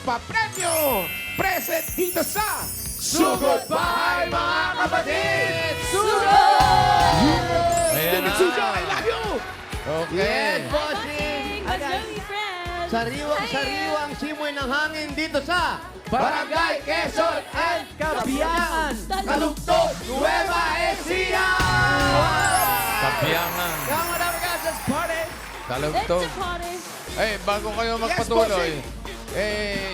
papremyo! Present dito sa Sugod Bahay, mga kapatid! Sugod! Ayan na. Sugod, I love you! Okay. Yes, bossing! Mas very friends. Sariwang simoy ng hangin dito sa Barangay Quezon and Kabiyakan! Kalugtog, Nueva Ecija! Kapiyangan. Come on, guys, let's party! It's Kalugtog. a party. Eh, bago kayo magpatuloy, bossing.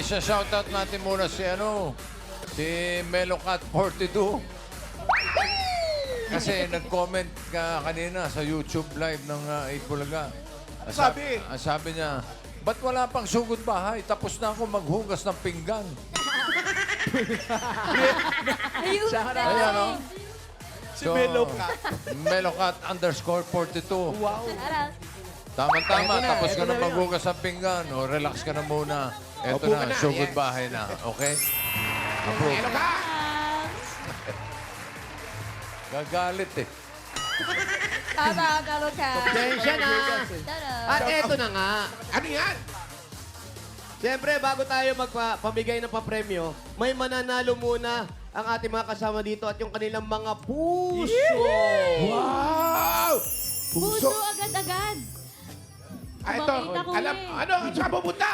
isa-shoutout natin muna si Melocat 42. Kasi nag-comment ka kanina sa YouTube live ng 8 Bulaga. Sabi niya, ba't wala pang sugod bahay? Tapos na ako maghugas ng pinggan. Ayun Ayan, no? Si Melocat. Melocat _42. Wow! Tama-tama, Eto na, tapos eto ka na na yun. maghugas ng pinggan. O, relax ka na muna. Eto Opo ka na, na, sugod yes. bahay na. Okay? Approve. Melocat! Gagalit eh. Tama, Kaluka. Tensya na! At eto na nga. Ano yan? Siyempre, bago tayo magpamigay ng papremyo, may mananalo muna ang ating mga kasama dito at yung kanilang mga puso. Wow! Puso agad-agad. Ah, ito, Makita ko alam, eh. ano, saan pupunta?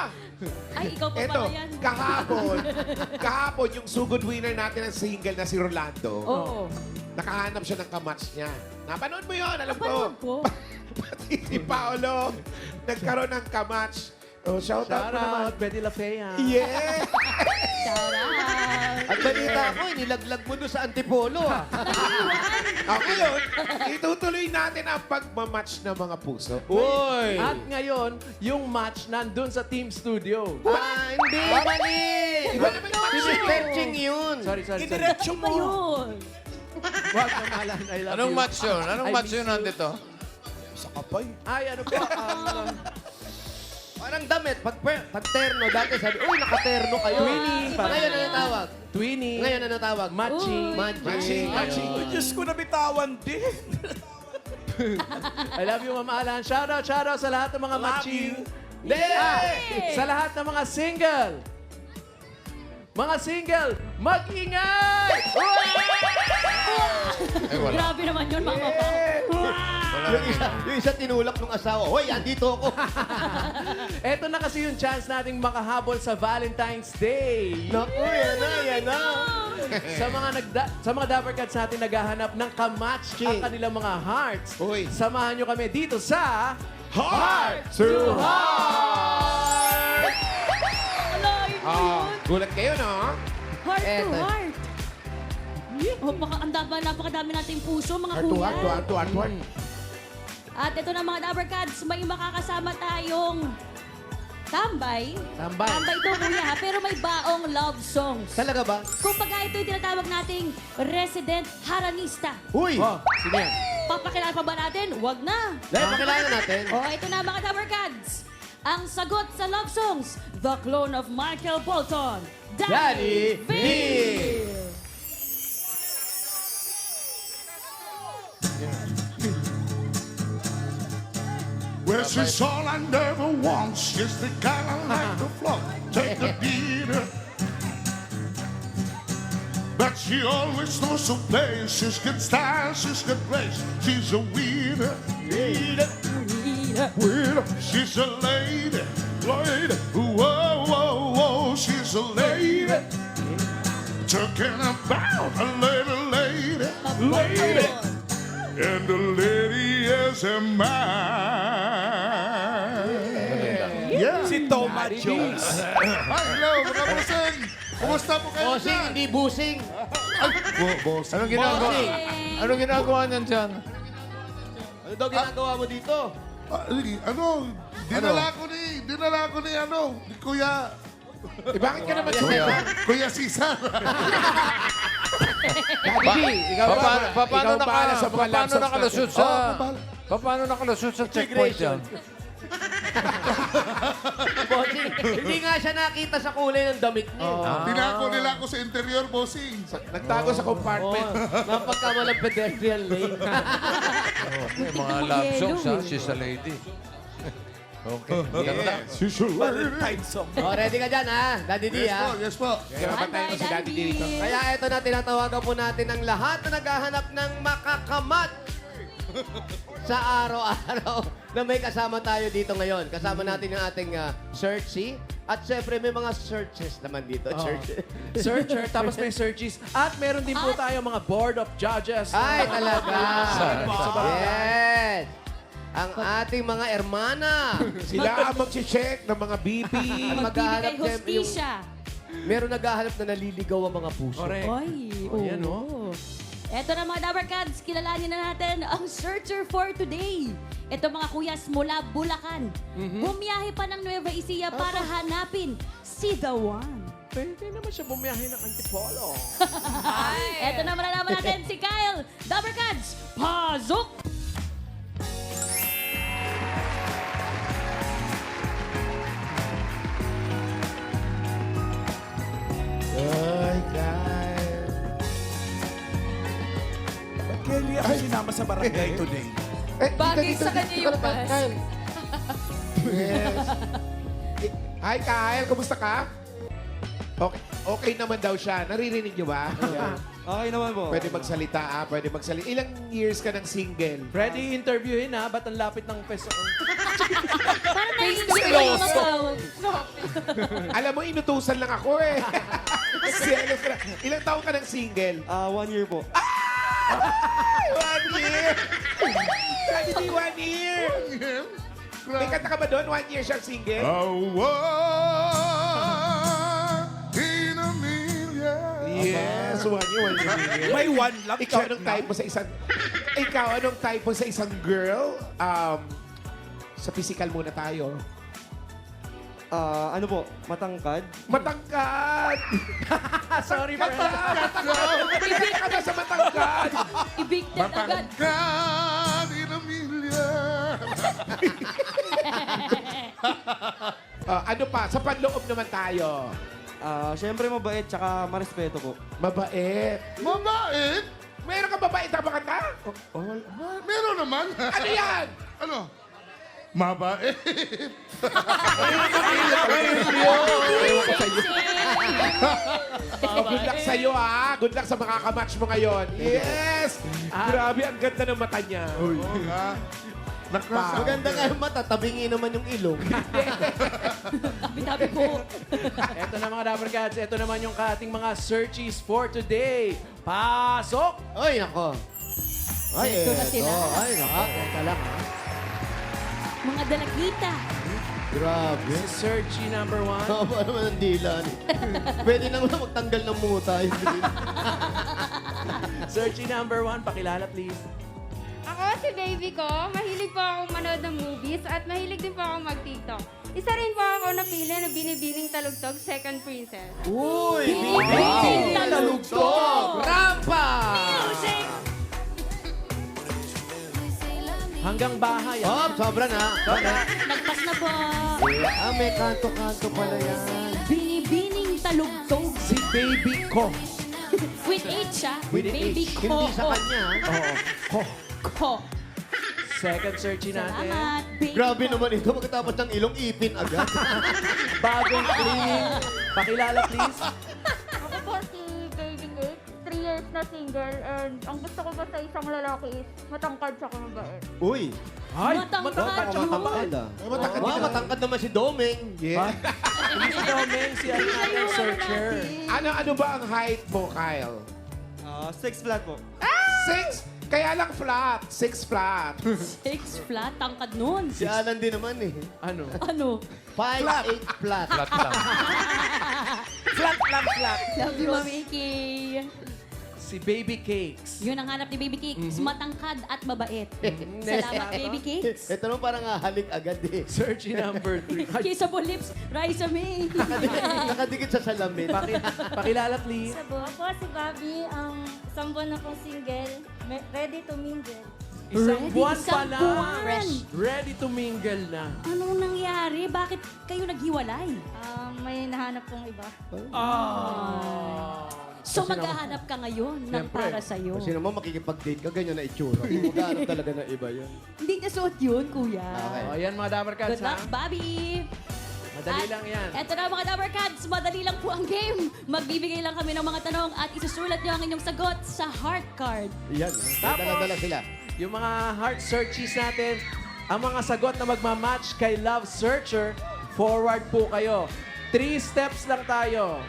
Ay, ikaw pa Ito, pala yan. kahapon yung sugod winner natin ng single na si Rolando. Oo. Nakahanap siya ng kamatch niya. Napanood mo yun, alam ko. Napanood ko. Pati si Paolo, nagkaroon ng kamatch. Oh, shout out mo naman. Betty Lafea. Yeah! Shout out. At balita ko, nilaglag mo doon sa Antipolo. Okay yun, itutuloy natin ang pagmamatch ng mga puso. Uy! At ngayon, yung match nandun sa Team Studio. Hindi, mali! Iba naman yung match yun. Stretching yun. Sorry. Idiretso Ano ba yun? Wag kamalan, I love Anong you. match yun? Anong I match miss yun you. nandito? Sa kapay. Ay, ano po? Parang damit, pag terno, dati sabi, uy, nakaterno kayo. Twinning. Ngayon ano tawag? Twinning. Ngayon ano tawag? Matching. Matching. Matching. Diyos ko, nabitawan din. I love you, Mama Alan. Shoutout sa lahat ng mga matching. Sa lahat ng mga single. Mga single, mag-ingay! Eh, wala. Grabe naman yun, mga pa. Wala Yung isa tinulak ng asawa, hoy, andito ako. Eto na kasi yung chance nating makahabol sa Valentine's Day. Naku, yan na. Sa mga Dapper Cats natin naghahanap ng kamatch ang kanilang mga hearts. Uy. Samahan nyo kami dito sa Heart to Heart! Ala, yun ba yun? Gulat kayo, no? Heart to Eto. heart. Oh, napakadami nating puso, mga Heart to kuya. heart, to heart. At ito na mga Dabber Cats, may makakasama tayong tambay. Tambay. Tambay to kuya ha, pero may baong love songs. Talaga ba? Kung pagka ito yung tinatawag nating resident haranista. Uy! Oh, sino yan? Papakilala pa ba natin? Wag na. Dahil pakilala natin. O, ito na mga Dabber Cats. Ang sagot sa love songs, the clone of Michael Bolton, Daddy V. Well, she's all I never want. She's the kind I like to flaunt. Take a beater. But she always knows her place. She's good style, she's good place. She's a winner. Winner. She's a lady. Lady. Whoa, whoa, whoa. She's a lady. Talking about a little lady. Lady. And the lady is a mine. Yeah. Si Toma Jones. Hello, mga busing. Kumusta po kayo Bossing, dyan? hindi busing. Anong ginagawa? Anong ginagawa niyan dyan? Ano daw ginagawa mo dito? Dinala ko ni Kuya Bakit ka naman Kuya. Kuya Cesar. Paano Ikaw bahala sa mga love songs nakalusot natin. sa... Paano nakalusot sa checkpoint yan? Bossing, hindi nga siya nakita sa kulay ng damit niya. Tinako nila ako sa interior, bossing. Nagtago sa compartment. Napagkamalang pedestrian lane. May mga love songs ha, she's a lady. Okay. Ganda. She's a lady. Oh, ready ka dyan, ha? Daddy D, ha? Yes po. Kaya matayin ko si Daddy D dito. Kaya ito na, tinatawagan po natin ang lahat na naghahanap ng makakamat sa araw-araw na may kasama tayo dito ngayon. Kasama natin yung ating searchy. At syempre, may mga searches naman dito. Searcher, tapos may searches. At meron din po tayo mga board of judges. Ay, talaga. Sa barangay. Yes. Ang ating mga ermana. Sila ang mag-check ng mga BP. Maghahanap Bibigay hostisya. Meron naghahanap na naliligaw ang mga puso. Correct. Oy, Ayan, oo. Eto na mga Dabber Cats, kilalanin na natin ang searcher for today. Ito mga kuyas mula Bulacan. Bumiyahe pa ng Nueva Ecija para hanapin si The One. Pwede naman siya bumiyahe ng Antipolo. Eto na malalaman natin si Kyle. Dabber Cats, pasok! Ay, Kyle. Ba't kaya hindi ako sinama sa barangay today? Bagay sa kanya yung bus. Kyle. Yes. Hi, Kyle. Kumusta ka? Okay, okay naman daw siya. Naririnig niyo ba? Okay naman po. Pwede magsalita, Pwede magsalita. Ilang years ka ng single? Ready interviewin ha? Ba't ang lapit ng peso? Parang naiintindihan mo. Alam mo, inutusan lang ako eh. Selos na. Ilang taon ka ng single? 1 year po. Ay, 1 year! Sabi ni 1 year! May kanta ka ba doon? 1 year siyang single? A one in a million. Yes, 1 year, 1 year. May one lang. Ikaw, anong type mo sa isang... Ikaw, anong type mo sa isang girl? Sa physical muna tayo. Ano po? Matangkad? Matangkad! Sorry, friend. Ibig ka na sa matangkad! Evicted agad. God in a million. Ano pa? Sa panloob naman tayo. Siyempre mabait tsaka marespeto po. Mabait. Mabait? Meron ka mabait na bakanta? Meron naman. Ano yan? Ano? Mabait. Good luck sa'yo, Good luck sa makakamatch mo ngayon. Yes! Grabe, ang ganda ng mata niya. Oo nga. Maganda nga yung mata, tabingi naman yung ilong. Tabi-tabi ko. Ito na mga Dabber Cats. Ito naman yung ating mga searches for today. Pasok! Ay, nako. Ay, Ito na sila. Ay, nako. Teka lang ha. Mga dalagita. Grabe. Si searchy number 1. Haba naman ang dila. Pwede na nga magtanggal ng muta. Searchy number 1. Pakilala please. Ako si baby ko, mahilig po akong manood ng movies at mahilig din po akong mag-TikTok. Isa rin po ako napili na Binibining Talugtog, Second Princess. Uy! Binibining talugtog! Rampa! Hanggang bahay. Oh, sobra na. Sobra. Nagpas na po. May kanto-kanto pala yan. Binibining talugtog. Si baby ko. With H, With Baby H. ko. Hindi sa kanya. Ko. Ko. Second searchy natin. Salamat, baby Grabe ko. naman ito. Pagkatapos ng ilong, ipin agad. Bagong cleaning. Pakilala please. Ako po si Baby Cake, 3 years na single and ang gusto ko ba sa isang lalaki is matangkad siya mabait. Uy! Ay, Matangkad yun. Matangkad ah. Matangkad Wow, ka. matangkad naman si Domeng. Yeah. Hindi si Domeng, si ano natin searcher. Ano ba ang height mo, Kyle? 6 flat po. 6? Kaya lang flat. 6 flat. 6 flat, tangkad nun. Si Alan din naman eh. Ano? Ano? 5'8 flat. Flat lang. Flat. Love you, Mami Iki. Si Baby Cakes. Yun ang hanap ni Baby Cakes. Matangkad at mabait. Next Salamat, natin. Baby Cakes. Ito naman parang halik agad eh. Searchy number 3. Kissable lips, Raisa May. Nakadikit sa salamin. Pakilala please. Ako si Bobby, isang buwan na pong single, ready to mingle. Isang Ready, buwan pa isang lang. buwan. Ready to mingle na. Anong nangyari? Bakit kayo naghiwalay? May nahanap pong iba. So maghahanap ka ngayon ng Siyempre. para sa'yo. Kasi naman makikipag-date ka, ganyan na itsura. Maghanap talaga ng iba yun. Hindi niya suot yun, kuya. Okay. O, yan mga Dabber Cats, Good luck, ha? Bobby! Madali lang yan. Eto na mga Dabber Cats, madali lang po ang game. Magbibigay lang kami ng mga tanong at isusulat niyo ang inyong sagot sa heart card. Yan. Tapos- Dala-dala sila. Yung mga heart searchies natin, ang mga sagot na magmamatch kay Love Searcher, forward po kayo. 3 steps lang tayo.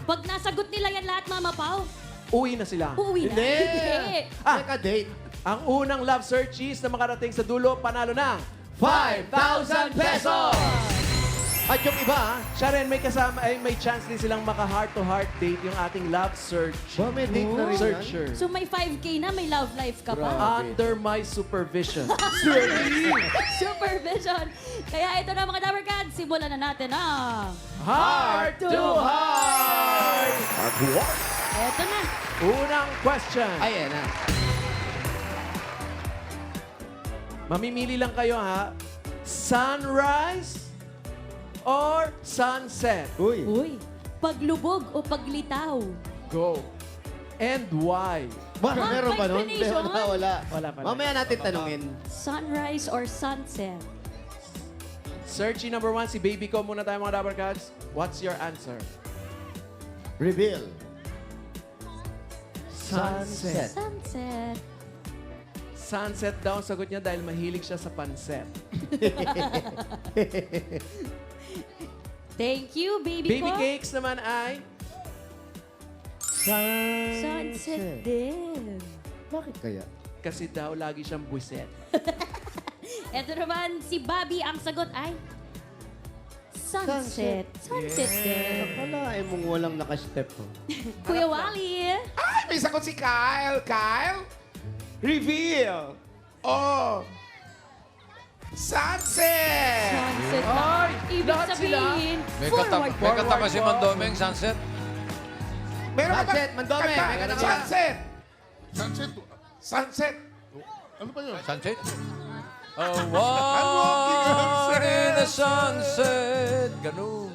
Pag nasagot nila yan lahat, Mama Pao, Uwi na sila. uuwi na. Hindi. Ah. Teka, date. Ang unang Love Searchies na makarating sa dulo, panalo ng 5,000 pesos! At yung iba, ha? Siya rin, may kasama, ay may chance din silang maka-heart-to-heart date yung ating Love Search. Ba, may date na rin yan? Searcher. So may 5K na, may love life ka pa. Under my supervision. Supervision. Kaya ito na mga Dabber Cats, simulan na natin ang Heart to heart! Eto na. Unang question. Ayan na. Mamimili lang kayo ha. Sunrise or sunset? Uy. Uy, paglubog o paglitaw? Go. And why? Ba, Ah, meron ba nun? explanation. Wala. Wala pa. Mamaya natin tanungin. Sunrise or sunset? Searchy number 1, si Baby ko muna tayo mga Dabber Cats. What's your answer? Reveal. Sunset. Sunset. Sunset daw ang sagot niya dahil mahilig siya sa panset. Thank you, baby, Baby ko. Cakes naman ay Sunset din. Bakit kaya? kasi daw lagi siyang buwiset. Ito naman, si Bobby, ang sagot ay sunset. Sunset din. Akalain mong walang nakastep. Oh. Kuya Wally. Ay, may sagot si Kyle. Kyle? Reveal. Oh. Sunset. Sunset na. Ay, Ibig lahat sila. sabihin, May forward. katama si Mandomeng, sunset. Meron ka ba? Sunset, Mandome, Kanta. may kanta ka. Sunset. Sunset. Sunset. Ano ba yun? Sunset? A walk in the sunset. Ganun.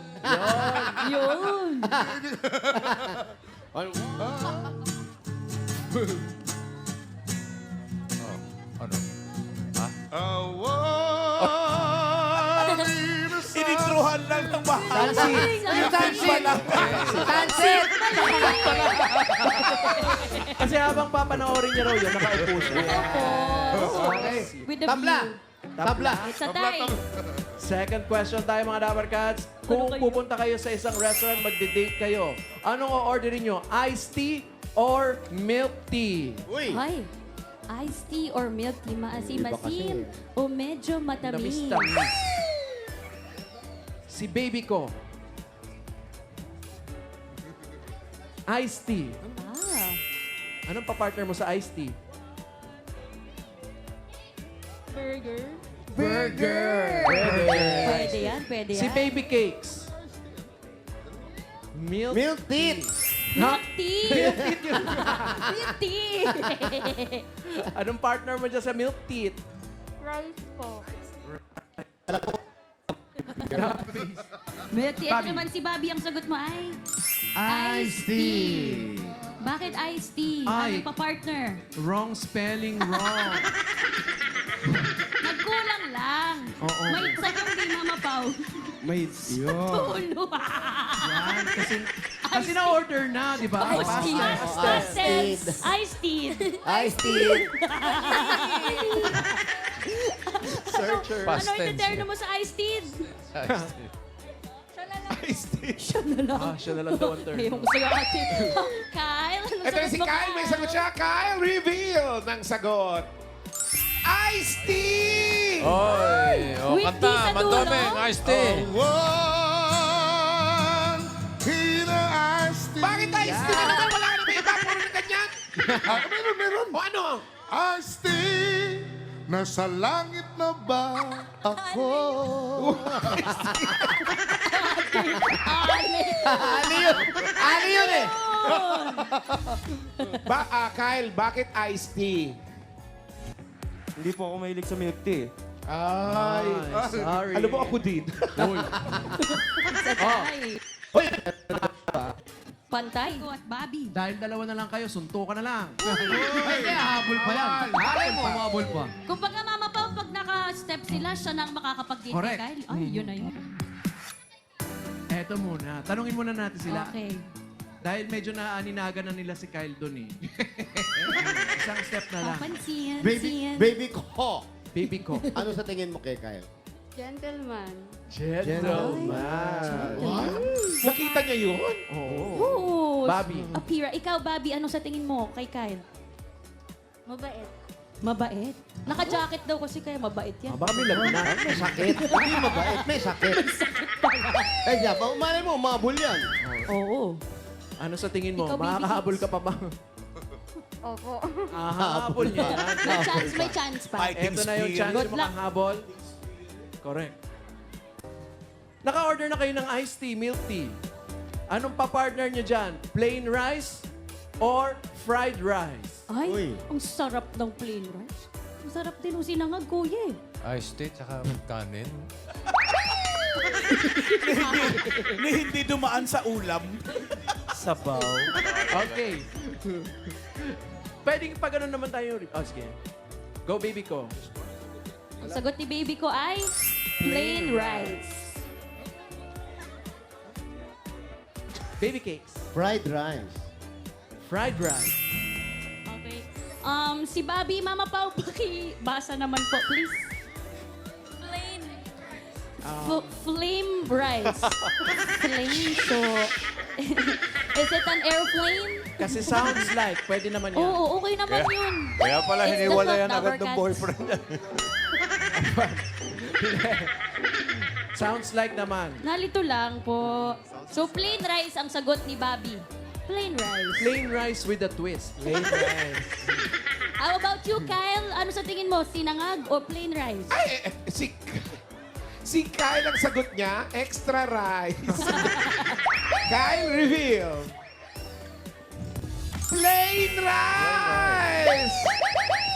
Yun. Ano? Ha? Inintruhan lang ng bahay. Sunset. Sunset. Kasi habang papanoorin niya raw yun, nakaupo siya. Okay. With the Tabla. view. Tabla. It's a tie. Second question tayo mga Dabber Cats. Kung kayo? pupunta kayo sa isang restaurant, magde-date kayo, anong o-orderin nyo? Iced tea or milk tea? Uy. Ay, iced tea or milk tea, maasim-asim Iba o medyo matamis. Tamis-tamis. Si baby ko. Iced tea. Ah, Anong pa-partner mo sa iced tea? burger. Burger. Pwede yan, pwede yan. Si baby cakes. Milk. Milk tea. Ha? Milk tea. Milk tea. Anong partner mo dyan sa milk tea? Rice po. Milk tea. Ito naman si Bobby, ang sagot mo ay? Iced tea. Bakit iced tea? Ay. Anong pa-partner? Wrong spelling, wrong. Nagkulang lang. Oo. May sagot ni Mama Pao. May Tulo. yan. Kasi na-order na, di ba? Iced tea. Iced Iced tea. Iced tea. Searcher. Past Ano tense. iteterno mo sa iced tea? Siya na lang. Ah, siya na lang daw ang turn. Ayaw ko sa'yo ate. Kyle, ano Ito na si Kyle. May sagot siya. Kyle, reveal ng sagot. Iced tea! Oy, oh, With tea sa kanta, Mandomeng, dulo? iced tea. Iced tea. Bakit iced tea na naman? Wala ka na may iba. Puro na ganyan. Meron. O ano? Iced tea. Nasa langit na ba ako? Ali yun. Ali yun eh. Kyle, bakit iced tea? Hindi po ako mahilig sa milk tea. Ay. Sorry. Alam mo ako din. Ay. Pantay ko at Bobby. Dahil dalawa na lang kayo, sunto ka na lang. Ay, habol pa yan. Alay mo, habol pa. Kung pag Mama Pao, pag naka-step sila, siya nang makakapag-date kay Correct. Kyle. Ay, yun na yun. Eto muna. Tanungin muna natin sila. Okay. Dahil medyo naaninaga na nila si Kyle doon eh. Isang step na lang. Pansin, Baby ko. Baby ko. Ano sa tingin mo kay Kyle? Gentleman. Gentleman. Nakita niya yun? Oo. Bobby. Apira. Ikaw, Bobby, ano sa tingin mo kay Kyle? Mabait. Mabait. Naka-jacket daw kasi kaya mabait yan. Baka may lagnat. May sakit. Hindi mabait. May sakit. Ay, siya pa. Umalay mo, umabol yan. Oo. Ano sa tingin mo? Ikaw, baby Makakahabol kicks. ka pa ba? Opo. Habol niya. May chance pa. Ito na yung chance Good mo luck. kang habol. Correct. Naka-order na kayo ng iced tea, milk tea. Anong pa-partner nyo dyan? Plain rice or fried rice? Ay, Uy. ang sarap ng plain rice. Ang sarap din ng sinangag, kuya eh. Iced tea, tsaka kanin. Na hindi dumaan sa ulam. Sabaw. Okay. Pwedeng pa ganun naman tayo. Oh, sige. Go, baby ko. Ang sagot ni baby ko ay plain rice. Baby cakes. Fried rice. Fried rice. Okay. Si Bobby, Mama Pao, pakibasa naman po, please. Plain. Flame rice. Flame, so... Is it an airplane? Kasi sounds like, pwede naman yan. Oo, okay naman yun. Kaya pala It's the hiniwalayan Dapper agad ng Cats. boyfriend niya. Sounds like naman. Nalito lang po. So, plain rice ang sagot ni Bobby. Plain rice. Plain rice with a twist. Plain rice. How about you, Kyle? Ano sa tingin mo? Sinangag o plain rice? Ay, si Kyle ang sagot niya, extra rice. Kyle, reveal. Plain rice!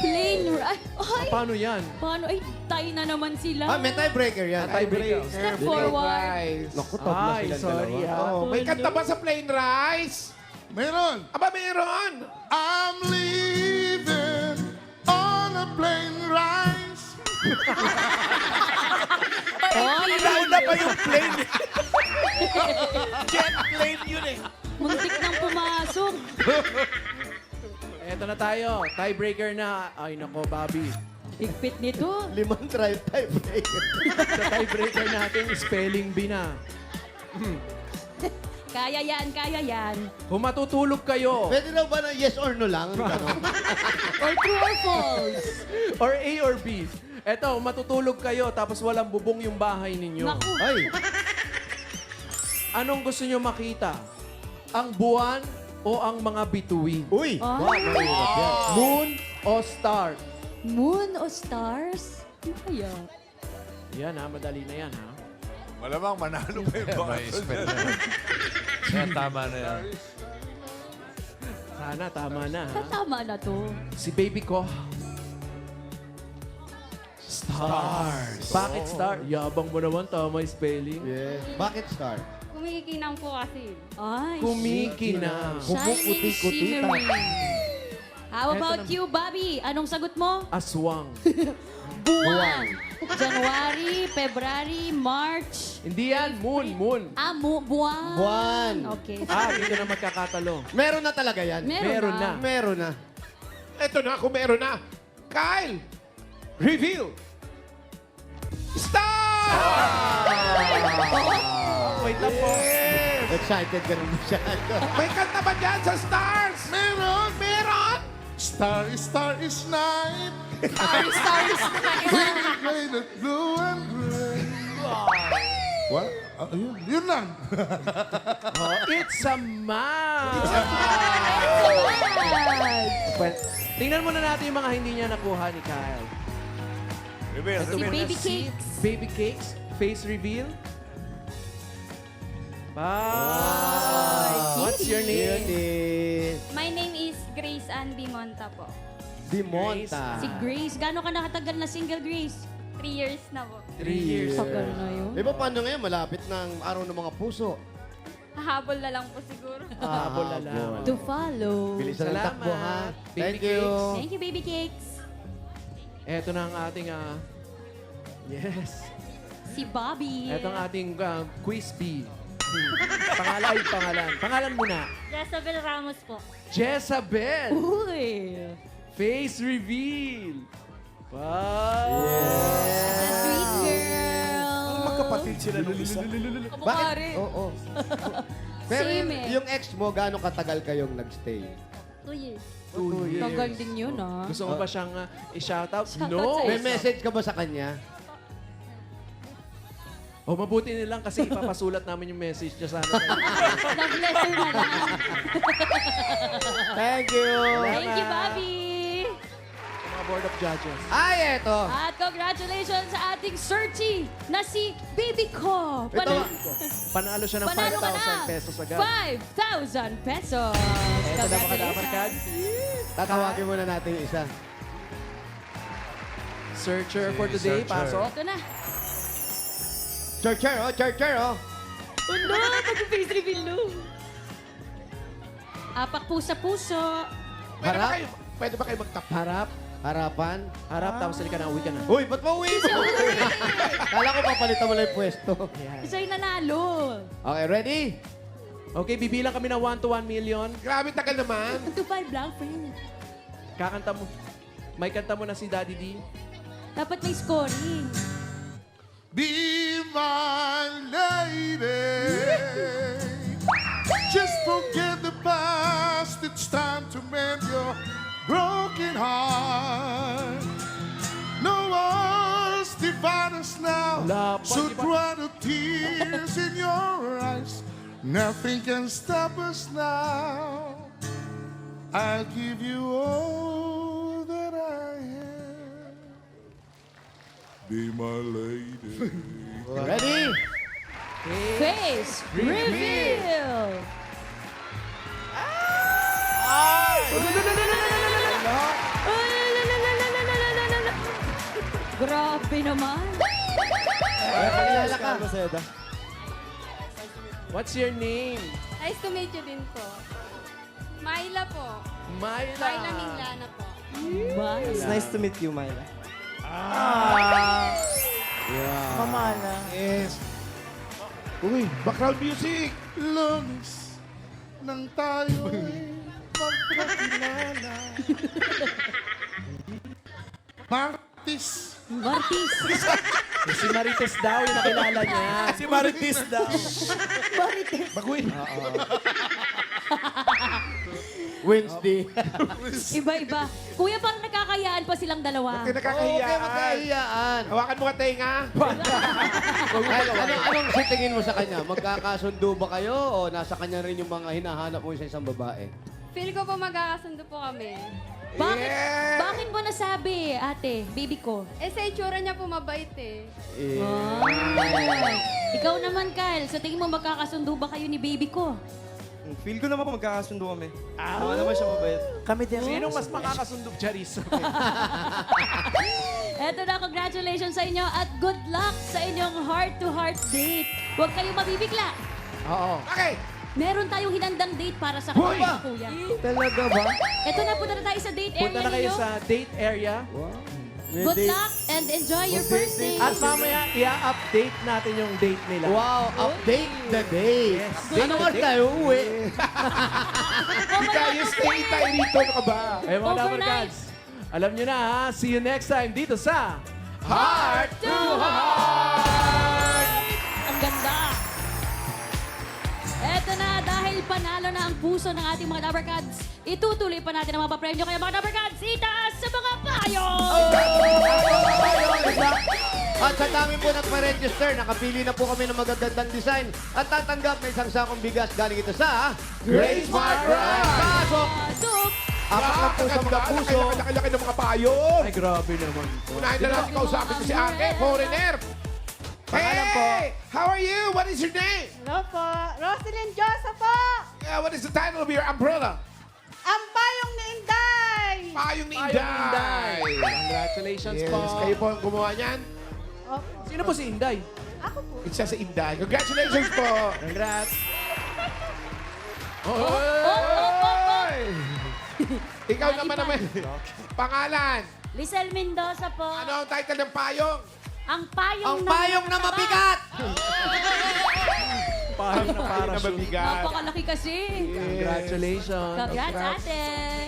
Plain rice? Ay, Paano yan? paano? Ay, tayo na naman sila. May tiebreaker yan. Tiebreaker. Step Plain forward. rice. Naku, top na Ay, silang sorry dalawa. ah. Oh, may kanta ba sa plain rice? Meron. Aba, meron. I'm leaving on a plain rice. Oy, Nauna pa yung plane. Jet plane yun eh. muntik nang pumasok. Eto na tayo. Tiebreaker na. Ay, nako, Bobby. Higpit nito. 5 tiebreaker. Sa tiebreaker natin, spelling bee na. Kaya yan, kaya yan. Kung matutulog kayo, Pwede daw ba na yes or no lang? Ano? Or true or false. or A or B. Eto, matutulog kayo tapos walang bubong yung bahay ninyo. Naku. Ay, Anong gusto nyo makita? Ang buwan o ang mga bituin? uy. Ay. Mahirap yan. Moon o star? Moon o stars? Kaya. Yan ha, madali na yan ha. Malamang manalo pa yung mga spell na yan. Kaya tama na yan. Sana, tama na ha. Tama na to. Si baby ko. Stars. Bakit star? Yabang mo naman, tama yung spelling. Yes. Bakit star? Kumikinang po kasi. Ay, Kumikinang. shining, shimmering. How about you, Bobby? Anong sagot mo? Aswang. Buwan. January, February, March. Hindi yan, moon. Buwan. Buwan. Okay. Dito na magkakatalo. Meron na talaga yan. Meron na. Meron na. Eto na, kung meron na. Kyle, reveal. Start! Wait lang po. Excited ka naman siya. May kanta ba dyan sa stars? Meron. Meron! Star is night. Star. Faded blue and gray. What? Yun lang. Oh, it's a man. Tingnan muna natin yung mga hindi niya nakuha ni Kyle. Reveal, Si Baby Cakes. Baby cakes, face reveal. Bye. What's your Yun name? eh. My name is Grace Ann Bimonta po. Dimonta. Si Grace. Gano'n ka nakatagal na single, Grace? 3 years na po. 3 years. Tagal na yun. Di ba paano ngayon? Malapit ng araw ng mga puso. Hahabol na lang po siguro. Habol na lang. To follow. Bilisan ng Salamat. takbo, ha? Baby Thank you. Thank you, baby cakes. Eto na ang ating, yes. Si Bobby. Eto ang ating quiz bee. Pangalan. Pangalan muna. Jezabel Ramos po. Jezabel. Uy. Face reveal. Wow. The sweet girl. Magkapatid sila nung isa. Kabukari. Oo. Pero Same eh. yung ex mo, gaano katagal kayong nagstay? 2 years. 2 years. Tagal din yun, ah. Gusto mo ba siyang i-shoutout? Shoutout No. sa'yo. May message ka ba sa kanya? O mabuti nilang kasi ipapasulat namin yung message niya sana. Love letter na lang. Thank you. Thank you, Bobby. Mga board of judges. Ay, eto. At congratulations sa ating searchy na si Baby Ko. Panalo siya ng Panalo ka na. 5,000 pesos agad. 5,000 pesos. Eto na mga dapat kad. Tatawagin muna natin yung isa. Searcher for today, pasok. Ito na. Churcher, oh. Ano? Mag-face reveal no. Apak po sa puso. Harap. Pwede ba kayo magtap? Harap. Harapan. Harap, tapos halika na, uwi ka na. Uy, ba't pa uwi mo? Kala ko papalitan mo lang yung pwesto. Isa'y nanalo. Okay, ready? Okay, bibilang kami ng 1 to 1 million. Grabe tagal naman. 2 to 5 lang, friend. Kakanta mo. May kanta mo na si Daddy D. Dapat may scoring. Be my lady. Just forget the past. It's time to mend your broken heart. No one's divide us now. Wala pa, So di ba? dry the tears in your eyes. Nothing can stop us now. I'll give you all that I have. Be my lady. Ready? Face reveal. Grabe naman. Pakilala ka. What's your name? Nice to meet you din po. Myla po. Myla. Myla Minglana po. It's nice to meet you, Myla. Mamana. Yes. Uy, background music. Lunes nang tayo'y magkakilala. Martis. Martis. Si Marites daw, yung nakilala niya. Si Marites daw. Baguin. Wednesday. Iba-iba. Kuya, parang nagkakayaan pa silang dalawa. Bakit Okay, nakakahiyaan? magkahiyaan. Hawakan mo ka tenga. Anong sitingin mo sa kanya? Magkakasundo ba kayo o nasa kanya rin yung mga hinahanap mo sa isang babae? Feel ko po magkakasundo po kami. Bakit? Yeah. Bakit mo nasabi, ate, baby ko? Eh, sa itsura niya po mabait eh. Ikaw naman, Kyle. Sa tingin mo magkakasundo ba kayo ni baby ko? Feel ko naman po magkakasundo kami. Tama naman siya mabait. Kami din. Sinong mas makakasundog, Charis? Eto na, congratulations sa inyo at good luck sa inyong heart-to-heart date. Huwag kayong mabibigla. Oo. Okay. Meron tayong hinandang date para sa Hoy! kanya, kuya. Talaga ba? Eto na, punta na tayo sa date Punta area na kayo ninyo. sa date area. Good luck and enjoy your first date. At mamaya, i-update natin yung date nila. Wow, update the day. Ano oras tayo uwi? Hindi tayo stay tayo rito. Ano ka ba? Eh, mga Overnight. Dabber Cats, alam nyo na ha, see you next time dito sa Heart to heart! Ang ganda! Eto na, dahil panalo na ang puso ng ating mga Dabber Cats, itutuloy pa natin ang mga papremyo. Kaya mga Dabber Cats, itaas sa mga payo! At sa dami po nagpa-register, nakapili na po kami ng magagandang design at tatanggap ng isang sakong bigas galing ito sa Grace Smart Rice. Pasok! Pasok! Apat lang po sa mga puso. Laki-laki ng mga payong. Ay, grabe naman. Unahin na natin kausapin ko si ate, foreigner. Pangalan po. Hey! How are you? What is your name? Hello po. Rosalyn Josa po. What is the title of your umbrella? Ang payong ni Inday. Payong ni Payong ni Inday. Inday. Congratulations Yes, po. kayo po ang gumawa niyan. Opo. Sino po si Inday? Ako po. Isa sa Inday. Congratulations po. Congrats. Oy! Ikaw naman naman. Pangalan. Lisel Mendoza po. Ano ang title ng payong? Ang payong, Ang payong na mabigat! Parang na Payong na parachute. mabigat. Napakalaki kasi. Congratulations. Congrats, Congrats. ate.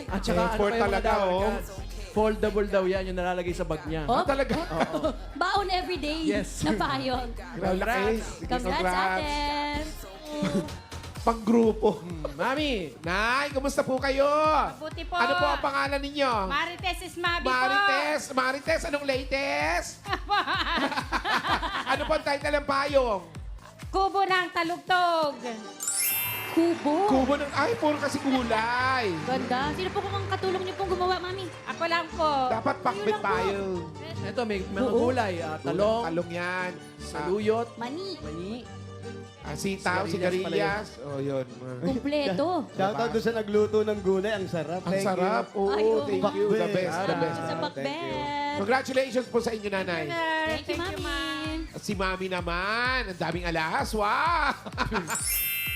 At saka ano Effort pa yung mga talaga, Dabber oh. Cats? Foldable daw yan, yung nalalagay sa bag niya. Oh, Talaga. baon everyday Yes. na payong. Congrats. Sige, Congrats, ate. Panggrupo. Mami, Nay, kumusta po kayo? Buti po. Ano po ang pangalan ninyo? Marites is Mabi po. Marites. Marites, anong latest? Ano po ang title ng payong? Kubo ng talugtog. Kubo. Kubo ng... Ay, puro kasi kulay. Ganda. Sino po kung katulong niyo pong gumawa, mami? Ako lang po. Dapat pakbit payong. eto may mga gulay. Talong, Talong yan. saluyot, Mani. mani. Sitaw, sigarilyas. Oh, yun. Kumpleto. Shoutout doon sa nagluto ng gulay. Ang sarap. Ang Thank sarap. you. Oo, Ay, oo. thank you. The best, the best. Sa pakbet. Congratulations po sa inyo, nanay. Thank you, mami. At si mami naman, ang daming alahas. Wow!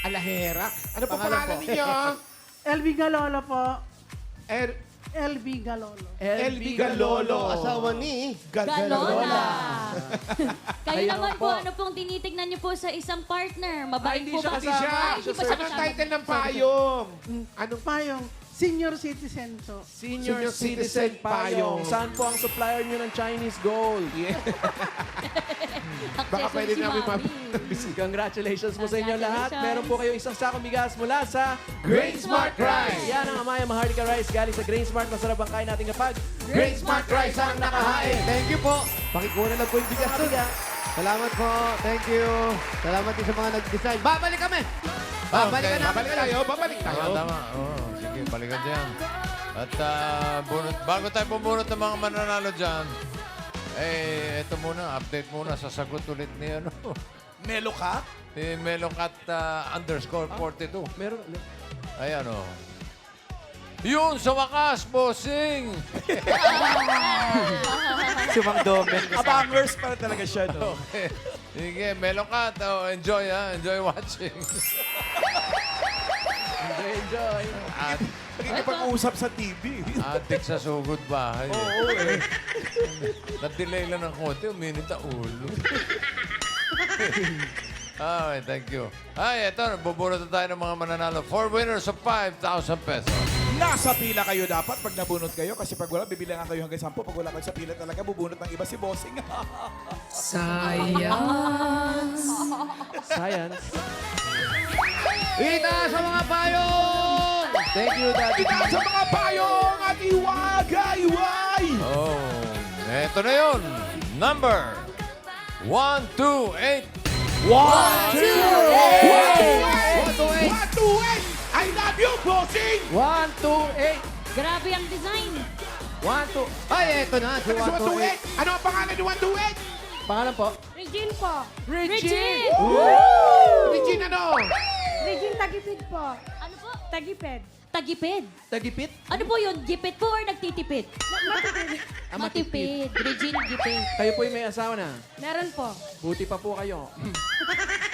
Alahera. Ano po pangalan ninyo? LB Galolo po. LB Galolo. LB Galolo. Asawa ni... Galola. Kayo Ayun naman po, po. ano pong tinitignan niyo po sa isang partner? Mabait Ay, hindi po siya ba? Hindi siya. Ay, hindi pa siya Anong kasama. title ng payong? Anong Payong. Senior citizen to. Senior, Senior Citizen Citizen Payong. Payong. Saan po ang supplier nyo ng Chinese gold? Yeah. Baka Accessory pwede si namin mami. Congratulations po sa inyo lahat. Congratulations. Meron po kayo isang sakong bigas mula sa Grain Smart Rice. Yan ang Amaya Maharlika Rice galing sa Grain Smart. Masarap ang kain natin kapag Grain Smart Rice ang nakahain. Thank you po. Pakikunan lang po yung bigas doon. Salamat po. Thank you. Salamat din sa mga nag-design. Babalik kami. Babalikan namin. Babalik tayo, babalik tayo. Tama. Oo, sige, balikan dyan. At bago tayo pumunot ng mga mananalo dyan, ito muna, update muna, sasagot ulit ni Melo ka? ni Melocat _42. meron. Ayan o. Yun, sa wakas, bossing! Si Mang Domen. Abangers pa talaga siya, no? Okay. Sige, Melocat, enjoy ha, enjoy watching. Enjoy. At Nakikipag-usap sa TV. adik sa sugod bahay. Oo, eh. Na-delay lang ng konti, uminit ang ulo. Okay, thank you. Ay, eto, bubunot na tayo ng mga mananalo. 4 winners of 5,000 pesos. Nasa pila kayo dapat pag nabunot kayo kasi pag wala, bibilangan kayo hanggang 10. Pag wala kayo sa pila talaga, bubunot ng iba si Bossing. Science. Ita sa mga payong! Thank you, Daddy. Itaas sa mga payong at iwagay-way! Oh, eto na yun. Number 128. 128! I love you, bossing! 1, 2, 8. Grabe ang design. 1, 2. Ay, eto na. Si Ano si 128? Ano ang pangalan ni 128? Pangalan po? Regine po. Regine! Regine ano? Regine Tagipid po. Ano po? Tagipid. Tagipid. Tagipit? Ano po yun? Gipit po or nagtitipid? Matipid. Regine Gipit. Kayo po yung may asawa na. Meron po. Buti pa po kayo.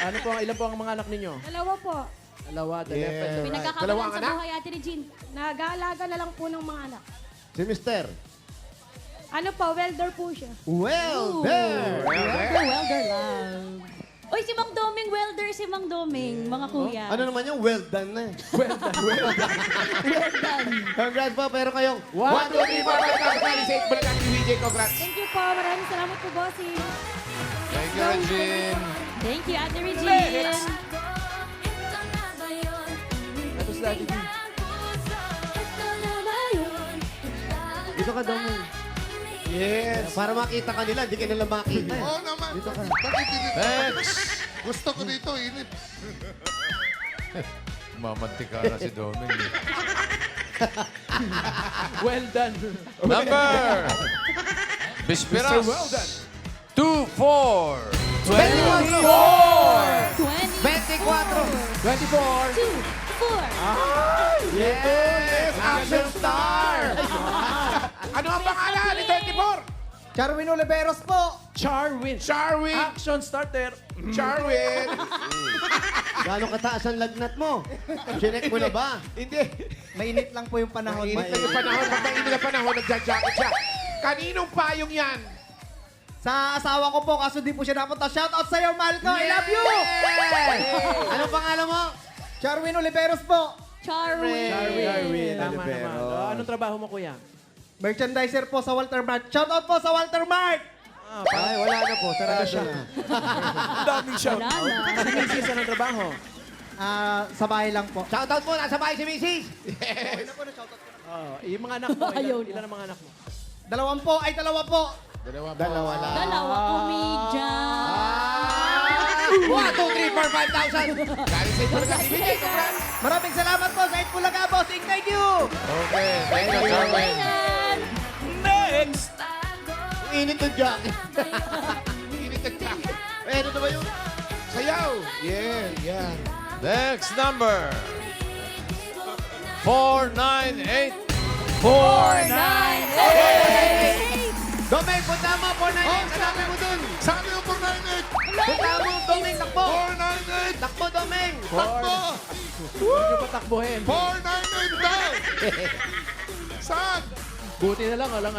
Ano po, ilan po ang mga anak ninyo? Dalawa po. Dalawa, the left and the right. Pinagkakabalan Dalawang sa anak? buhay, Ate Regine. Nag-aalaga na lang po ng mga anak. Si Mister. Ano po, welder po siya. Well, there. Welder lang. Uy, si Mang Doming, welder si Mang Doming, mga kuya. Ano naman yung well done na eh. Well done. Congrats po, pero kayong 1, 2, 3, 4, 5, 6, 7, 8, Bulacan, VJ, congrats! Thank you po. Maraming salamat po, bossing. Thank you, Regine. Thank you, Ate Regine. Ito si Daddy D. Dito ka daw mo. Yes! Para makita ka nila, hindi ka nila makita. eh. Oo naman. Dito ka. Bakit hindi? Next! Gusto ko dito, init. Mamantika na si Doming. Well done. Number! Bisperas. Mr. Weldon. 2, 4. 24. 24. 2, 4. Yes! Action star! Ano ang pangalan ni 24? Charwin Oliveros po. Charwin. Charwin! Action starter. Charwin! Gano'ng kataas ang lagnat mo? Sinek mo na ba? Hindi. Mainit lang po yung panahon. Mainit na yung panahon. Pag mainit na panahon, nagja-jacket siya. Kaninong payong yan? Sa asawa ko po, kaso di po siya napunta. Shout out sa'yo, mahal ko. I love you! Anong pangalan mo? Charwin Oliveros po. Charwin. Tama naman. Anong trabaho mo, kuya? Merchandiser po sa Walter Mart. Shout out po sa Walter Mart! Ay, wala na po. Sarado na. Ang daming shout. Wala na. Sa misis, anong trabaho? Sa bahay lang po. Shout out po, nasa bahay si Mrs. Yung mga anak mo, Ayaw ilan ang mga anak mo? Dalawa po. Dalawa lang. Dalawa comedian. 1, 2, 3, 4, 5,000. Galing sa Ipulaga TV. Congrats. Maraming salamat po sa Itbulaga, bossing. Thank you! Okay, thank you, Charwin. Ayan. Next! Init ng jacket. Init ng jacket. Eh, ano na ba yun? Sayaw. Yeah. Next number. 498. 498. Domeng, punta mo, 498. Hanapin mo dun. Sabi yung 498! Punta mo, Domeng, takbo. 498! Takbo, Domeng. Takbo! Huwag niyo patakbuhin. 498 daw! Saan? Buti na lang, walang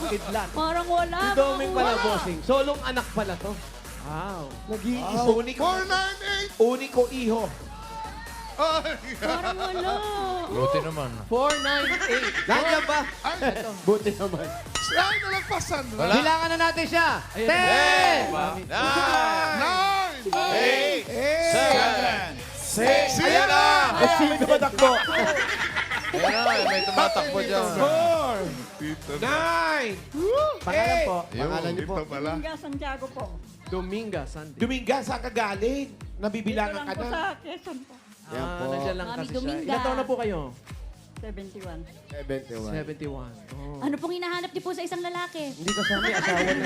kidlat. Parang wala. Si Domeng pala, bossing. Solong anak pala to. Wow. Nag-iisa. Uniko iho. Parang wala. Buti naman. 498. Nandiyan ba? Ay, Buti naman. ay, nalagpasan. Wala. Bilangan na natin siya. 10! 9, 9! 8, 7, 6. Ayan na! Sino ba takbo? Ayan na, may tumatakbo dyan. 4, 9, Pangalan po? Pangalan niyo po. Ito pala. Santiago po. Dominga, Sunday. Dominga, saan ka galing? Nabibilangan ka na. Quezon po. Yan po. Nandiyan lang Mami kasi Dominga. siya. Ilan taon na po kayo? 71. 71. 71. Oh. Ano pong hinahanap niyo po sa isang lalaki? Hindi kasama yung asawa na yan.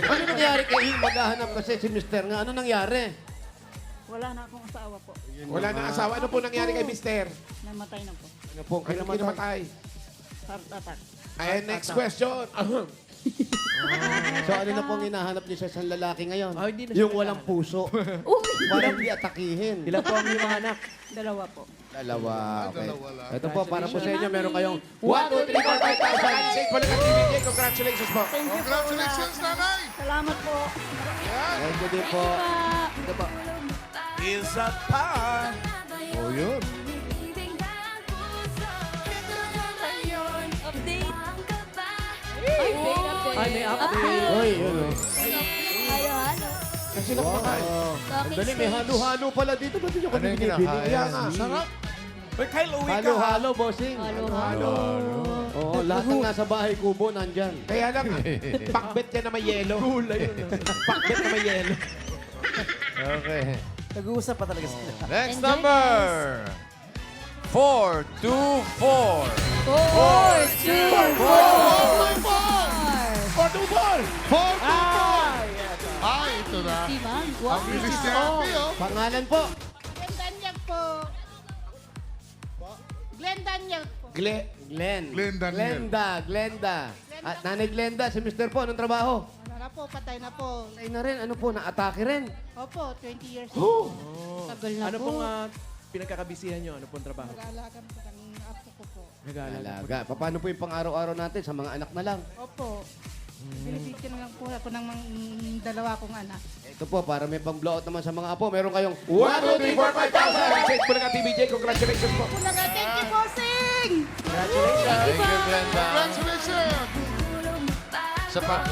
Ano nangyari kay Il? Maghahanap kasi si Mister nga. Ano nangyari? Wala na akong asawa po. Wala na asawa. Ano po nangyari kay Mister? Namatay na po. Ano po? Ano kinamatay? Heart attack. Ayan, next question. So ano na pong hinahanap niyo sa isang lalaki ngayon? Ah, hindi na Yung siya walang puso. Uy! Para hindi atakihin. Ilan po ang iyong mga anak? Dalawa po. Dalawa. Okay. Dalawa lang. Ito po, para po sa inyo, meron kayong 1, 2, 3, 4, 5,000. Safe pala ka TVJ. Congratulations po. Thank you po. Congratulations, nanay! Salamat po. Thank you din po. Ito po. Isa pa! Oh, yun. Update. Ay, Ay, may update. Uy, yun oh. Ayan. Kasi lang kumakain. Ang dali, may halo-halo pala dito. Ba't hindi ako Ano yung binibili? kinakain? Kaya nga. Sarap! Uy, Kyle, uwi ka ha? Halo-halo, bossing. Halo-halo. Oo, lahat ng nasa bahay kubo nandyan. Kaya lang, pakbet ka na may yelo. Pakbet na may yelo. Okay. Nag-uusap pa talaga sila. Next Enjoy, number. 424. 424! Ay, ito na. Si Ma'am. Ang Wow. bilis ni Ate, oh. Pangalan po. Glendaniel po. Glendaniel po. Glenn. Glenn Daniel. Glenda. At Nanay Glenda, si Mr. po, anong trabaho? Wala na po, patay na po. Ay na rin, ano po, na-atake rin. Opo, 20 years Oh. Tagal na Ano po. pong pinagkakabisihan nyo? Ano pong trabaho? Nag-aalaga po ng apo ko po. Nag-aalala. Alaga. Paano po yung pang-araw-araw natin sa mga anak na lang? Opo. Binibigyan lang po ako ng dalawa kong anak. Ito po, para may pang-blowout naman sa mga apo, meron kayong 1, 2, 3, 4, 5,000. Safe pala ka TVJ. Congratulations po. Thank you, bossing! Thank you, Glenda. Congratulations! Sa pa.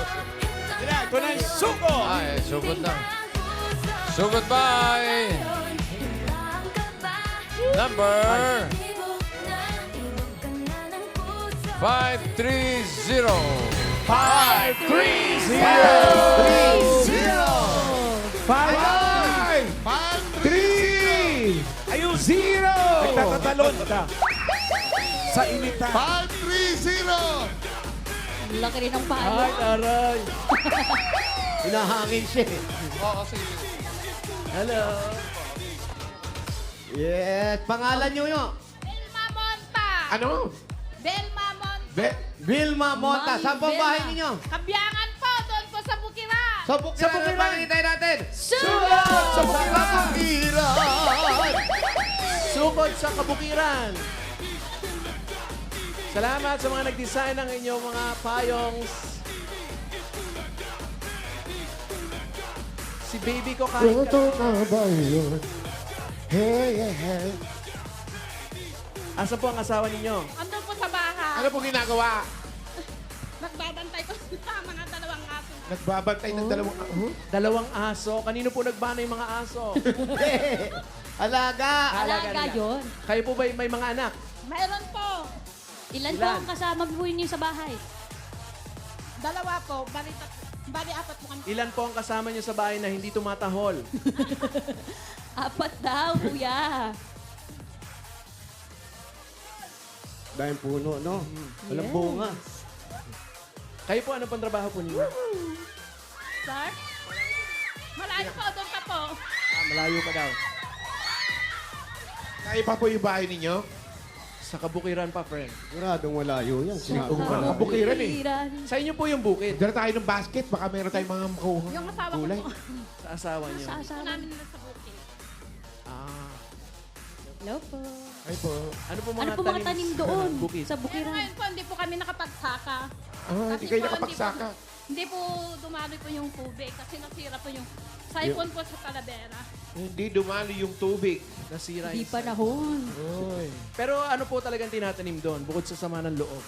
Ito na yung suko! Ay, sugod na. Sugod bye. Number 530. 5, 3, 0. Nagtatatalon ka. Sa initan. 530! Laki rin ng palo. Ay, aray. hinahangin siya. Oo, sige. Hello. Yes, pangalan nyo yun. Belma Monta! Ano? Belma Monta! Be Vilma Monta. Mami Saan po ang Vilma. bahay ninyo? Kabyangan po, doon po sa Bukiran! Sa bukiran, ano bang hinihintay natin? Sulat! Sa bukiran! Sukod sa kabukiran. Salamat sa mga nag-design ng inyong mga payong. Si baby ko kahit Asa po ang asawa ninyo? Andun po sa bahay. Ano pong ginagawa? Nagbabantay ko sa mga dalawang aso. Nagbabantay ng dalawang... Dalawang aso. Kanino po nagbana yung mga aso? Alaga! Alaga yun. Kayo po ba may mga anak? Mayroon po. Ilan po ang kasama po ninyo sa bahay? Dalawa po. Bali apat po kami. Ilan po ang kasama niyo sa bahay na hindi tumatahol? 4 daw, kuya. Dahil puno, no? Walang bunga. Kayo po, ano pang trabaho po ninyo? Sir? Malayo po. Doon pa po. Malayo pa daw. Kaya pa po yung bahay ninyo? Sa kabukiran pa, friend. Siguradong malayo yan. Sinabi ko. Mga bukiran eh. Bukiran. Sa inyo po yung bukid. Dala tayo ng basket, baka meron tayong mga makuha. Yung asawa ko Gulay. po. Sa asawa niyo. Sa asawa. Namin na sa bukid. Ah. Hello po. Ay po. Ano po mga Ano po mga tanim doon? Bukid. Sa Pero bukiran. ngayon po, hindi po kami nakapagsaka. Hindi kayo nakapagsaka. Hindi po dumaloy po yung tubig kasi nasira po yung siphon po sa Talavera. Hindi dumalo yung tubig. Nasira Di yung panahon. Oy. Pero ano po talagang tinatanim doon? Bukod sa sama ng loob.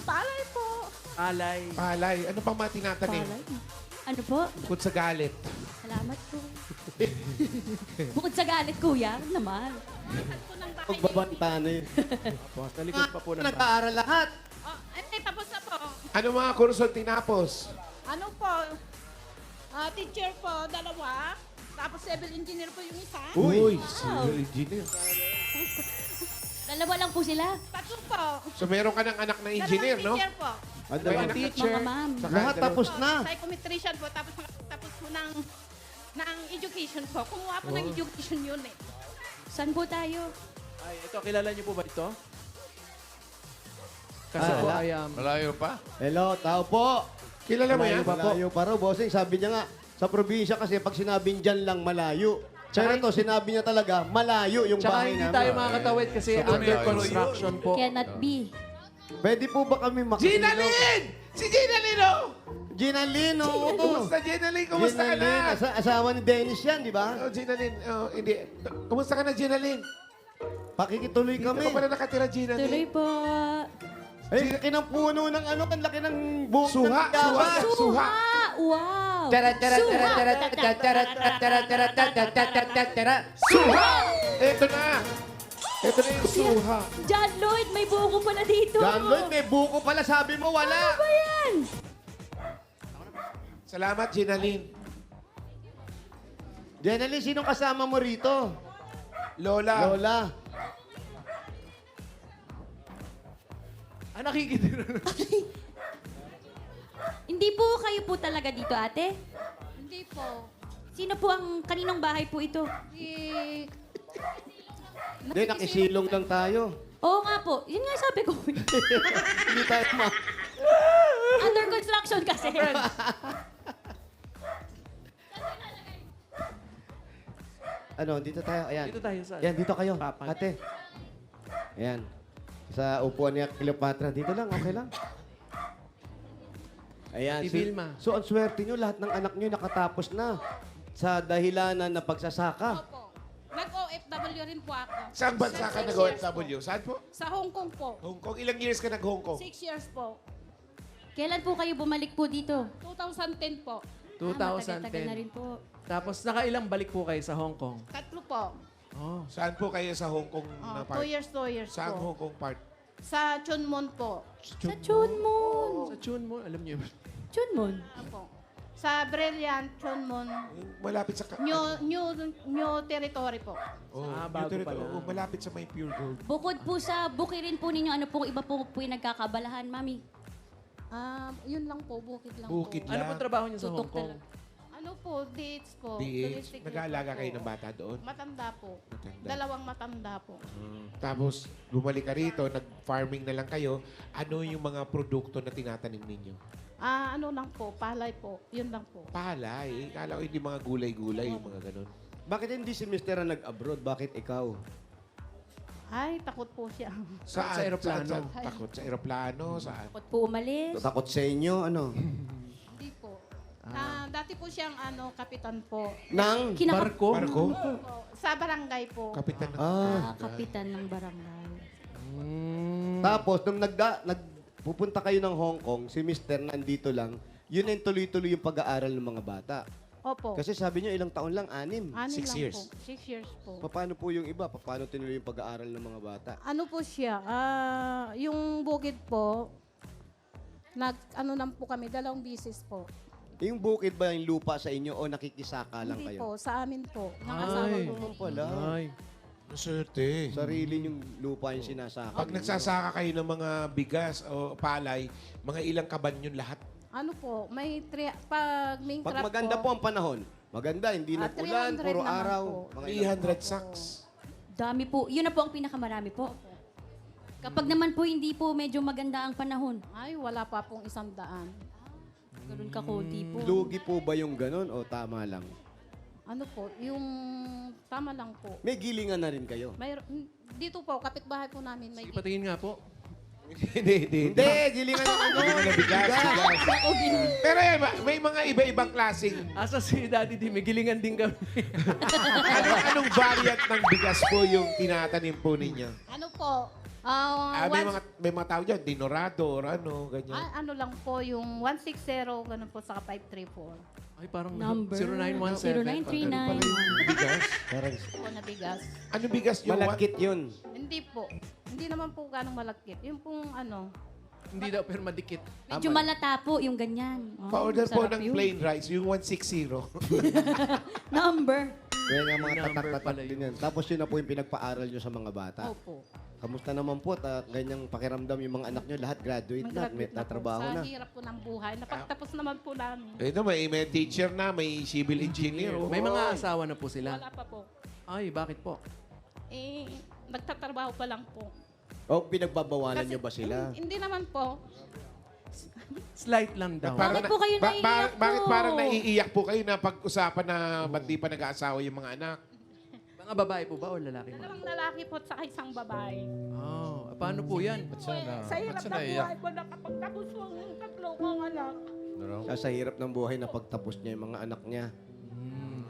Palay po. Alay. Palay. Ano pang mga tinatanim? Palay. Ano po? Bukod sa galit. Salamat po. Bukod sa galit, kuya. Ano naman. Po ng bahay. Pagbabanta na yun. Po, sa likod pa po ng bahay. Nag-aaral lahat. Oh, tapos na po. Ano mga kurso tinapos? Ano po? Teacher po, 2. Tapos civil engineer po yung isa. Uy, civil engineer. Dalawa lang po sila. 3 po. So meron ka ng anak na engineer, no? Teacher po. Ang May dalawang anak- teacher. Mga ma'am. Saka Lahat dalawa- tapos na. Psychometrician po. Tapos po ng education po. Kumuha po ng education unit. Saan po tayo? Ay, ito, kilala niyo po ba ito? Kasi po wala. ay Malayo pa? Hello, tao po. Kilala mo yan? Malayo pa raw, bossing. Sabi niya nga, sa probinsya kasi pag sinabing dyan lang malayo. Pero ito, sinabi niya talaga, malayo yung Tsaka bahay hindi namin. tayo makakatawid kasi under construction po. Cannot be. Pwede po ba kami Gina makilong? Lynn! Si Gina Lynn, oh! Gina Lynn, oo. Kumusta, Gina Lynn? Kumusta ka Gina Lynn, na? asawa ni Dennis yan, di ba? Oh, Gina Lynn. Oh, hindi. Kumusta ka na, Gina Lynn? Pakikituloy Dito kami. ka pala nakatira, Gina Tuloy Lynn. po. Ay, laki ng puno ng ano, ang laki ng buhok Suha, ng yawa. suha. Suha! Wow! Charat, charat, Suha! charat, charat, charat, charat, charat, charat, charat, charat, charat, charat. Suha! Ito na! Ito na yung suha. John Lloyd, may buko pala dito. John Lloyd, may buko pala. Sabi mo, wala. Ano ba yan? Salamat, Gina Lynn. Jenny, sinong kasama mo rito? Lola. Lola. Nakikita. Hindi po kayo po talaga dito, ate? Hindi po. Sino po ang kaninong bahay po ito? Eh, Hindi, nakisilong lang tayo. Oo nga po. Yun nga sabi ko. Hindi tayo Under construction kasi. Ano, dito tayo. Ayan. Dito tayo sa... Ayan, dito kayo. Papan. Ate. Ayan. Sa upuan ni Cleopatra. Dito lang, okay lang. Ayan. Si Vilma. So, ang swerte nyo, lahat ng anak nyo nakatapos na sa dahilanan na pagsasaka. opo. Nag-OFW rin po ako. Saan bansa ka 6 years nag-OFW? po. Saan po? Sa Hong Kong po. Hong Kong. Ilang years ka nag-Hong Kong? 6 years po. Kailan po kayo bumalik po dito? 2010 po. Matagal-tagal na rin 2010. po. Tapos nakailang balik po kayo sa Hong Kong? 3 po. Oh. Saan po kayo sa Hong Kong na 2 part? years, 2 years Saan po. Hong Kong part? Sa Chunmon po. Sa Chunmon. Sa Chun mo, alam niyo. Chunmon. Apo. Sa Brilliant, Chunmon. Malapit sa... New territory po. Oh, bago New pala. Oh, malapit sa may pure gold. Bukod po sa bukirin po ninyo, ano po iba po yung nagkakabalahan, mami? Yun lang po, bukid lang Bukid po. Ano lang. po trabaho niyo sa Tutok Hong Kong? talaga. Ano po, dates po. DH. Touristic Nag-aalaga po. kayo ng bata doon? Matanda po. Matanda. 2 matanda po. Tapos, bumalik ka rito, nag-farming na lang kayo. Ano yung mga produkto na tinatanim ninyo? Ano lang po, palay po. Yun lang po. Palay. Kala ko hindi mga gulay-gulay, yung mga ganun. Bakit hindi si Mr. ang nag-abroad? Bakit ikaw? Ay, takot po siya. Saan? Sa aeroplano. Saan? Takot sa aeroplano? Saan? Takot po umalis. Takot sa inyo, ano? Hindi po. Dati po siyang kapitan po. Nang? Barko? Barko? Po, sa barangay po. Kapitan ng... Kapitan ng barangay. Tapos, nung pupunta kayo ng Hong Kong, si Mr. nandito lang, yun ang tuloy-tuloy yung pag-aaral ng mga bata. Opo. Kasi sabi niyo, ilang taon lang? 6. 6 6 years. Po. 6 years po. Paano po yung iba? Paano tinuloy yung pag-aaral ng mga bata? Ano po siya? Yung bukid po, lang po kami, 2 bisis po. Yung bukid ba yung lupa sa inyo o nakikisaka lang Hindi kayo? po, sa amin po. Ng asawa Ay. ko. Naman pala. Ay. Maswerte. Sarili yung lupa yung sinasaka. Pag nagsasaka kayo ng mga bigas o palay, mga ilang kaban yun lahat. Ano po, pag main Pag crop maganda po ang panahon, maganda, hindi na ulan, 300 puro naman araw. po. Mga ilang- 300 sacks. Dami po. Yun na po ang pinakamarami po. Kapag naman po hindi po medyo maganda ang panahon, Ay, wala pa pong 100. ganun kakunti po. Lugi po ba yung ganun o tama lang? Ano po, yung tama lang po. May gilingan na rin kayo. Dito po, kapitbahay po namin may Sige, patingin nga po. Hindi. Hindi, gilingan na ano. Gilingan na bigas. Pero may mga iba-ibang klaseng... Asa si Daddy D, may gilingan din kami. Anong variant ng bigas po yung tinatanim po ninyo? Ano po, May mga tao dyan, dinorado or ano, ganyan. ano lang po, yung 160, ganun po, saka 534 Ay, parang Number 0917. 0939. Bigas? po na bigas. Ano bigas yung... Malagkit yun. Hindi po. Hindi naman po ganong malakit. Yung pong Hindi daw, pero madikit. Medyo malata po yung ganyan. Oh, Pa-order po sarap ng yun. plain rice, yung 160. Number. Kaya nga mga Number tatak-tatak pala din yan. Tapos yun na po yung pinagpaaral nyo sa mga bata. Opo. Kamusta naman po? Ganyang pakiramdam yung mga anak nyo, lahat graduate na, may Mag-graduate na po. tatrabaho Sa na. hirap po ng buhay. Napagtapos naman po namin. Ito, may teacher na, may civil engineer. Oh. May mga asawa na po sila. Wala pa po. Ay, bakit po? Nagtatrabaho pa lang po. O pinagbabawalan nyo ba sila? Hindi naman po. Slight lang daw. Bakit po kayo naiiyak po? Bakit parang naiiyak po kayo na pag-usapan na ba't di pa nag-aasawa yung mga anak? Mga babae po ba o lalaki mo? Dalawang lalaki po at saka isang babae. Oh, paano po yan? Ba't siya na? Sa hirap Ba't siya ng naiyak? buhay po, nakapagtapos po ang 3 kong anak. Sa hirap ng buhay na pagtapos niya yung mga anak niya.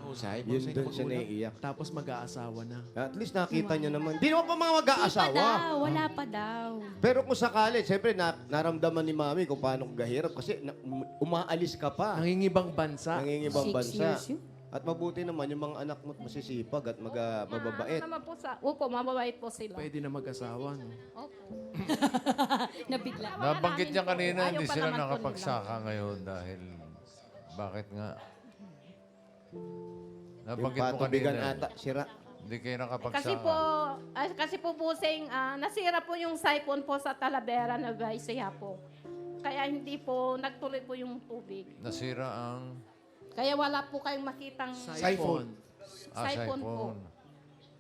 Husay. Yun doon siya naiiyak. Tapos mag-aasawa na. At least nakita niyo naman. Di naman pa mga Di pa mag-aasawa. daw. Wala pa daw. Pero kung sakali, siyempre naramdaman ni Mami kung paano gahirap kasi umaalis ka pa. Nangingibang bansa. Nangingibang 6 bansa. years yun. At mabuti naman yung mga anak mo masisipag at mababait. Ano naman po opo, mababait po sila. Pwede na mag-asawa, no? Opo. Nabigla. Nabanggit niya kanina, Ayaw hindi pa sila naman po nakapagsaka ngayon dahil... Bakit nga? Yung Nabanggit mo patubigan kanina. ata, sira. Hindi kayo nakapagsaka. Kasi po busing, nasira po yung siphon po sa Talavera na Viceya po. Kaya hindi po nagtuloy po yung tubig. Nasira ang... Kaya wala po kayong makitang Siphon. siphon po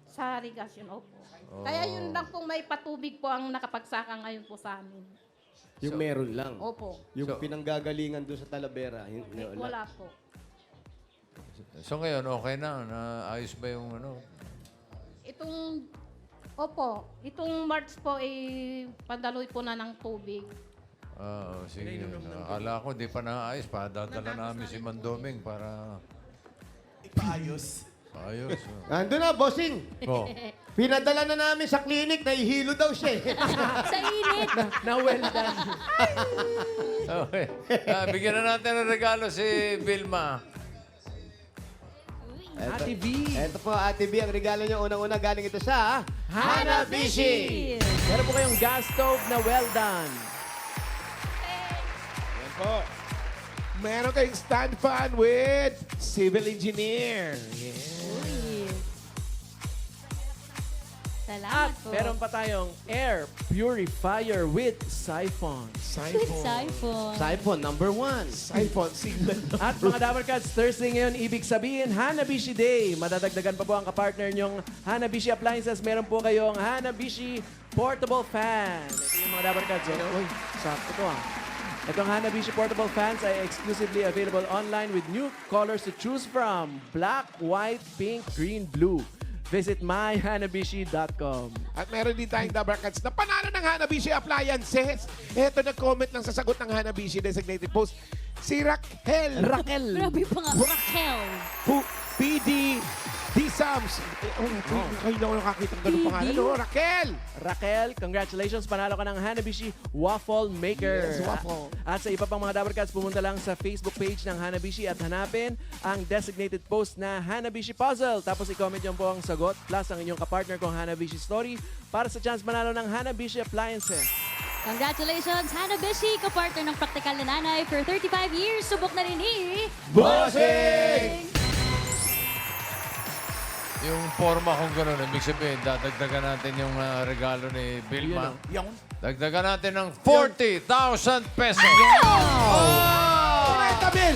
sa irrigation. Opo. Kaya yun lang pong may patubig po ang nakapagsaka ngayon po sa amin. Yung meron lang. Opo. Yung pinanggagalingan doon sa Talavera, hindi wala. Wala po. So ngayon, okay na? Ayos ba yung ano? Itong March po, padaloy po na ng tubig. Sige. Akala ko, di pa naayos. Padadala namin si Mandoming para... Ipaayos. Ayos. Ando na, bossing. Oh. Pinadala na namin sa clinic, nahihilo daw siya. Sa init. Na well done. Okay. Bigyan na natin ng regalo si Vilma. Ate V. Ito po, Ate B, ang regalo niyo unang-una galing ito sa Hanabishi. Meron po kayong gas stove na well done. Yan po. Meron kayong stand fan with civil engineer. Yeah. Salamat At po. meron pa tayong air purifier with siphon. Siphon. Siphon, number 1. Siphon, single. At mga Dabar Cats, Thursday ngayon, ibig sabihin, Hanabishi Day. Madadagdagan pa po ang kapartner nyong Hanabishi Appliances. Meron po kayong Hanabishi Portable Fan. Ito yung mga Dabar Cats. Uy, sakto to ah. Itong Hanabishi Portable Fans ay exclusively available online with new colors to choose from. Black, white, pink, green, blue. Visit myhanabishi.com. At meron din tayong Dabber Cats na panalo ng Hanabishi Appliances. Ito nag-comment ng sasagot ng Hanabishi Designated Post. Si Raquel. Grabe pa nga. Raquel. PD D-Sams. Kayo na ako nakakita ng ganun pangalan. No? Raquel. Raquel, congratulations. Panalo ka ng Hanabishi Waffle Maker. Yes, waffle. At sa iba pang mga Dabber Cats, pumunta lang sa Facebook page ng Hanabishi at hanapin ang designated post na Hanabishi Puzzle. Tapos i-comment niyo po ang sagot plus ang inyong kapartner kong Hanabishi Story para sa chance manalo ng Hanabishi Appliances. Congratulations, Hanabishi, kapartner ng Praktikal na Nanay for 35 years. Subok na rin ni... Bossing! Yung forma kung gano'n, ibig sabihin, dadagdagan natin yung regalo ni Vilma. Yung Dagdagan natin ng 40,000 pesos. Kuneta Bill.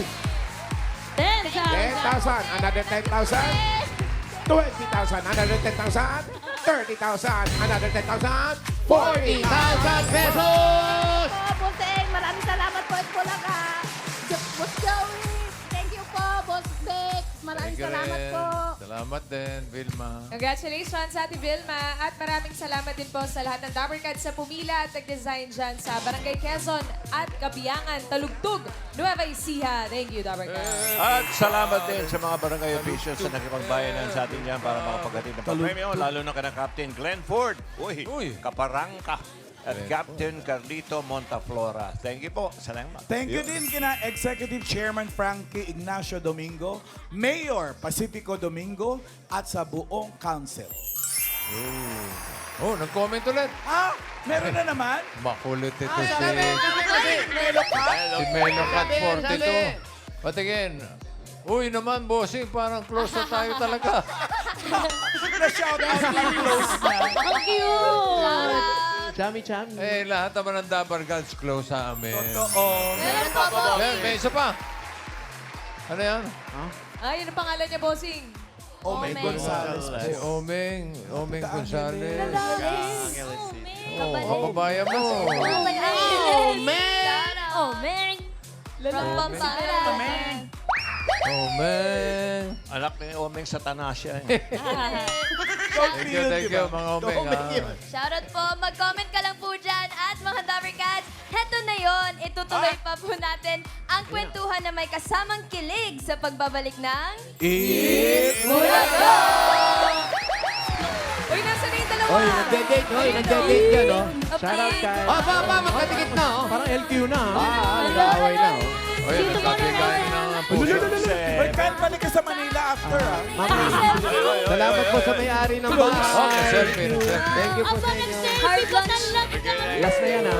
10,000. 10,000. Another 10,000. 20,000. Another 10,000. 30,000. Another 10,000. 40,000 pesos! Po, Bossing, maraming salamat po at Bulaga. Boss Joey, thank you po, Boss Bex. Maraming salamat po. Salamat din, Vilma. Congratulations, Ate Vilma. At maraming salamat din po sa lahat ng Dabber Cats sa pumila at nag-design dyan sa Barangay Quezon at Kabiyangan, Talugtog, Nueva Ecija. Thank you, Dabber Cats. At salamat din sa mga barangay officials na nakipagbayanan sa atin yan para makapaghatid ng pampremyo, lalo na kana Captain Glenn Ford. Uy, kaparangka. At Captain Carlito Montaflora. Thank you po. Salamat. thank you din kina Executive Chairman Frankie Ignacio Domingo, Mayor Pacifico Domingo, at sa buong council. Oh, nag-comment ulit. Ah, meron na naman? Makulit ito si... Melo ka? Si Melocat 42. Patingin. Uy naman, bossing, parang close na tayo talaga. Na-shout out na close na. Ang cute! Chami-chami. Eh, lahat naman ng Dabber Cats close sa amin. Totoo. Meron pa po. May isa pa. Ano yan? Ay, yun ang pangalan niya, Bossing. Omeng Gonzalez. Si Omeng Gonzalez. Oh, Kabalik. kababayan mo. Oh, man! Oh, man! From Pampanga. Omeng. Anak ni Omeng sa Tanasya. Thank you, mga Omeng. Shoutout po. Mag-comment ka lang po dyan. At mga Dabber Cats, heto na yon. Itutuloy pa po natin ang kwentuhan na may kasamang kilig sa pagbabalik ng... Uy, nasa na yung dalawa? Nagde-date yan, no? Shoutout kay... Magkatikit na, oh. Parang LQ na, ha? Nag-aaway na, oh. Oy, nagkabigay ng puso. Uy, Kat, balik ka sa Manila after, ah. Salamat po sa may-ari ng bahay. Okay, selfie. Thank you po Aba, sa inyo. nag-selfie pa talaga. Last na yan, ha?